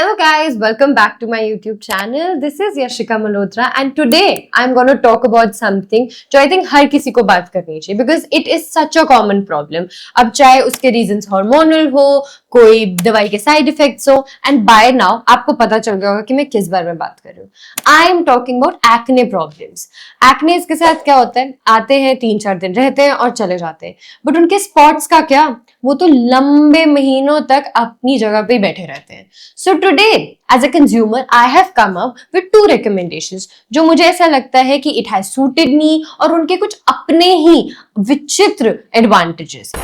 Hello guys, welcome back to my YouTube channel. This is Yashika Malhotra and today I'm going to talk about something जो I think हर किसी को बात करनी चाहिए because it is such a common problem. अब चाहे उसके reasons hormonal हो, कोई दवाई के side effects हो and by now आपको पता चल गया होगा कि मैं किस बारे में बात कर रही हूँ. I am talking about acne problems. Acne इसके साथ क्या होता है? आते हैं 3-4 दिन रहते हैं और चले जाते हैं. But उनके spots का क्या? वो तो लंबे महीनों तक अपनी जगह पे बैठे रहते हैं. So today, as a consumer, I have come up with 2 recommendations जो मुझे ऐसा लगता है कि it has suited me और उनके कुछ अपने ही विचित्र advantages.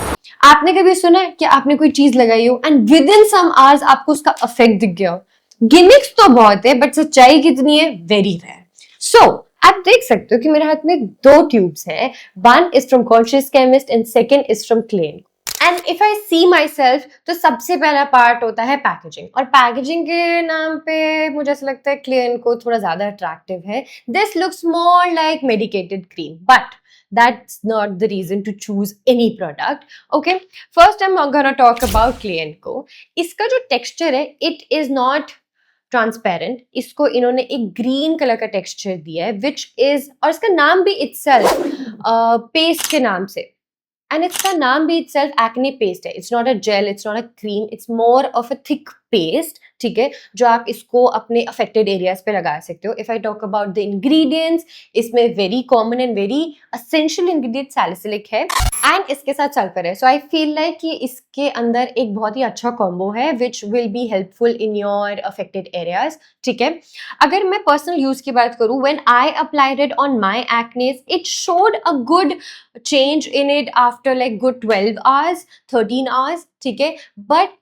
आपने कभी सुना है कि आपने कोई चीज लगाई हो and within some hours आपको उसका effect दिख गया हो? Gimmicks तो बहुत है, but सच्चाई कितनी है? Very rare. So, आप देख सकते हो कि मेरे हाथ में 2 ट्यूब्स हैं. One is from Conscious Chemist and second is from Klein. And if I see myself तो सबसे पहला पार्ट होता है पैकेजिंग और पैकेजिंग के नाम पे मुझे ऐसा लगता है क्लेन को थोड़ा ज्यादा अट्रैक्टिव है. This looks more like medicated cream but that's not the reason to choose any product. Okay, first I'm gonna talk about Klein Co. इसका जो texture है it is not ट्रांसपेरेंट. इसको इन्होंने एक ग्रीन कलर का texture दिया है which is और इसका नाम भी इटसेल्फ पेस्ट के नाम से and इसका नाम भी itself acne paste है. It's not a gel, it's not a cream, it's more of a thick paste. ठीक है, जो आप इसको अपने affected areas पे लगा सकते हो. If I talk about the ingredients, इसमें very common and very essential ingredient salicylic है and इसके साथ sulfur है. So I feel like कि इसके अंदर एक बहुत ही अच्छा combo है which will be helpful in your affected areas. ठीक है, अगर मैं personal use की बात करूँ, when I applied it on my acne, it showed a good change in it after like good 12 hours, 13 hours. ठीक है, but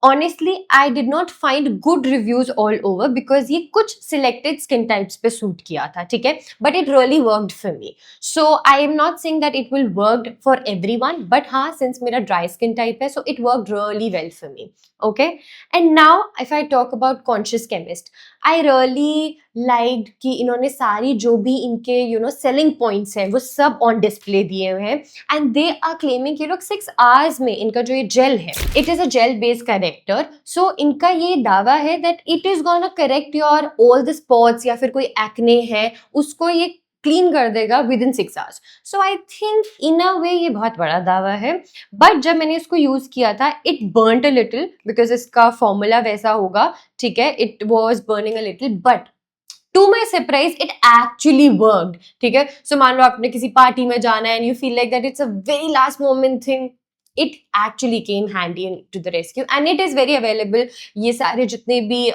honestly I did not find good reviews all over because ये कुछ selected skin types पे suit किया था. ठीक है, but it really worked for me. So I am not saying that it will work for everyone, but हाँ, since मेरा dry skin type है, so it worked really well for me. Okay, and now if I talk about Conscious Chemist, I really liked कि इन्होंने सारी जो भी इनके selling points हैं वो सब on display दिए हुए हैं and they are claiming कि लोग 6 hours में इनका जो ये gel है, it is a gel based corrector. So इनका ये दावा है that it is gonna correct your all the spots या फिर कोई acne है उसको ये क्लीन कर देगा within 6 hours. So I think in a way ये बहुत बड़ा दावा है बट जब मैंने इसको यूज किया था it burnt a little because इसका फॉर्मूला वैसा होगा. ठीक है, it was burning a little but to my surprise it actually worked. ठीक है, सो मान लो आपने किसी पार्टी में जाना है and you feel like that it's a very last moment thing, it actually came handy to the rescue and it is very available. ये सारे जितने भी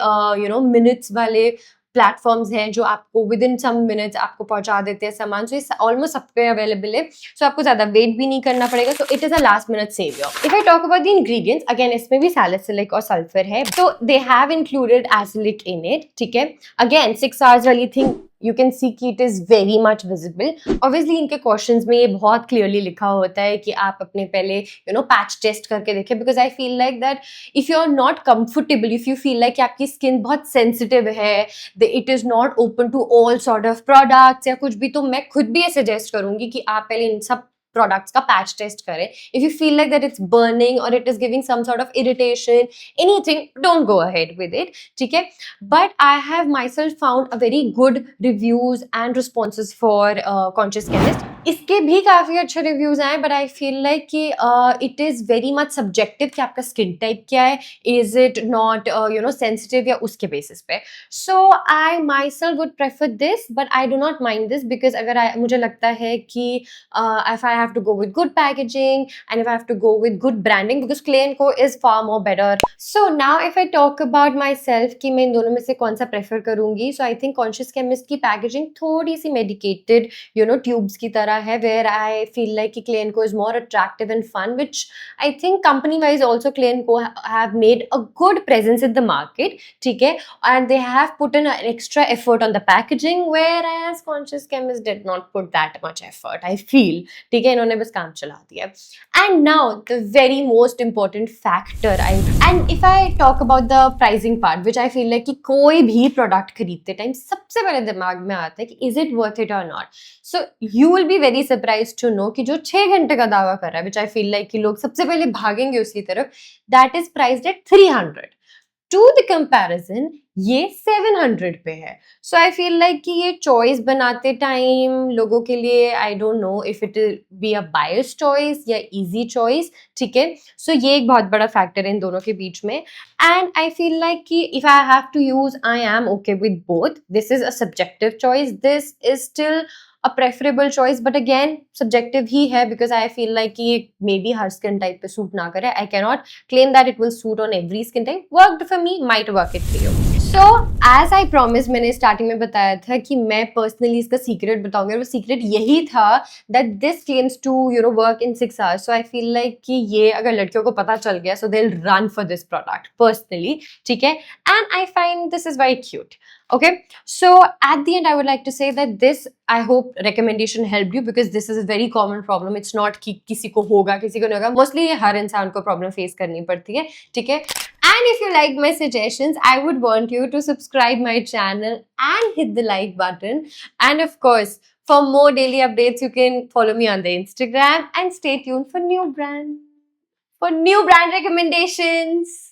minutes वाले प्लेटफॉर्म्स हैं जो आपको विद इन सम मिनट्स आपको पहुंचा देते हैं सामान, सो ये ऑलमोस्ट सब पे अवेलेबल है. सो आपको ज्यादा वेट भी नहीं करना पड़ेगा. So it is a last minute saviour. If I talk about the ingredients, again इसमें भी सैलिसिलिक और सल्फर है, तो दे हैव इंक्लूडेड एसिलिक इन इट. ठीक है, अगेन 6 hours वाली थिंग you can see कि it is very much visible. Obviously इनके क्वेश्चंस में ये बहुत क्लियरली लिखा होता है कि आप अपने पहले पैच टेस्ट करके देखें because I feel like that if you are not comfortable, if you feel like कि आपकी स्किन बहुत सेंसिटिव है, it is not open to all sort of products या कुछ भी, तो मैं खुद भी ये सजेस्ट करूंगी कि आप पहले इन सब प्रोडक्ट्स का पैच टेस्ट करें. If you feel like that it's burning और it is giving some sort of irritation, anything, don't go ahead with it. ठीक है, but I have myself found a very good reviews and responses for conscious chemist. इसके भी काफी अच्छे reviews आए but I feel like कि it is very much subjective कि आपका स्किन टाइप क्या है, इज इट नॉट सेंसिटिव या उसके बेसिस पे. So I myself would prefer this but I do not mind this because अगर मुझे लगता है कि if I have to go with good packaging and if I have to go with good branding because Klein Co is far more better. So now if I talk about myself कि मैं इन दोनों में से कौन सा prefer करूंगी, so I think Conscious Chemist की packaging थोड़ी सी medicated ट्यूब्स की तरह है where I feel like कि Klein Co is more attractive and fun, which I think company wise also Klein Co have made a good presence in the market. ठीक है, and they have put in an extra effort on the packaging whereas Conscious Chemist did not put that much effort I feel. ठीक है, इन्होंने बस काम चला दिया. And now the very most important factor and if I talk about the pricing part which I feel like कि कोई भी प्रोडक्ट खरीदते टाइम सबसे पहले दिमाग में आता है कि इज इट वर्थ इट और not. So you will be very surprise to know कि जो 6 घंटे का दावा कर रहा है विच आई फील लाइक कि लोग सबसे पहले भागेंगे उसकी तरफ, that is priced at 300. To the comparison ये 700 पे है. सो आई फील लाइक कि ये चॉइस बनाते टाइम लोगों के लिए, I don't know if it be a bias choice या इजी चॉइस. ठीक है, सो ये एक बहुत बड़ा फैक्टर है इन दोनों के बीच में. एंड आई फील लाइक कि if I have to use, I am okay with both. This is a subjective choice, this is still a preferable choice, but again subjective ही है, because I feel like कि maybe हर skin type पे suit ना करे. I cannot claim that it will suit on every skin type. Worked for me, might work it for you. So as I promised, मैंने starting में बताया था कि मैं personally इसका secret बताऊंगी, और वो secret यही था that this claims to work in 6 hours. So I feel like कि ये अगर लड़कियों को पता चल गया, so they'll run for this product personally. ठीक है, and I find this is very cute. Okay, so at the end I would like to say that this, I hope recommendation helped you, because this is a very common problem. It's not कि किसी को होगा किसी को नहीं होगा, mostly हर इंसान को problem face करनी पड़ती है. ठीक है, and if you like my suggestions, I would want you to subscribe my channel and hit the like button. And of course, for more daily updates, you can follow me on the Instagram and stay tuned for new brand recommendations.